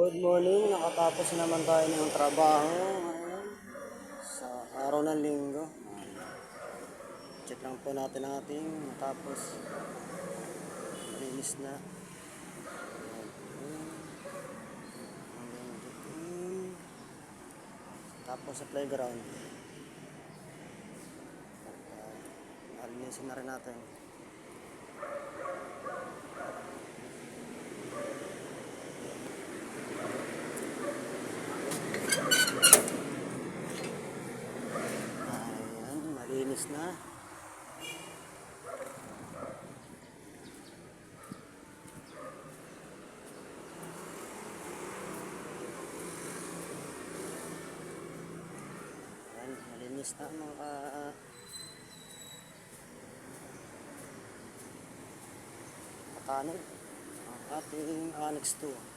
Good morning, nakatapos naman tayo ng trabaho ngayon sa araw ng linggo. Check lang po natin ang ating natapos. Malinis na. Tapos sa playground. Alinisin na rin natin. Malinis na. Ayan, malinis na mga katanod ang ating Annex 2.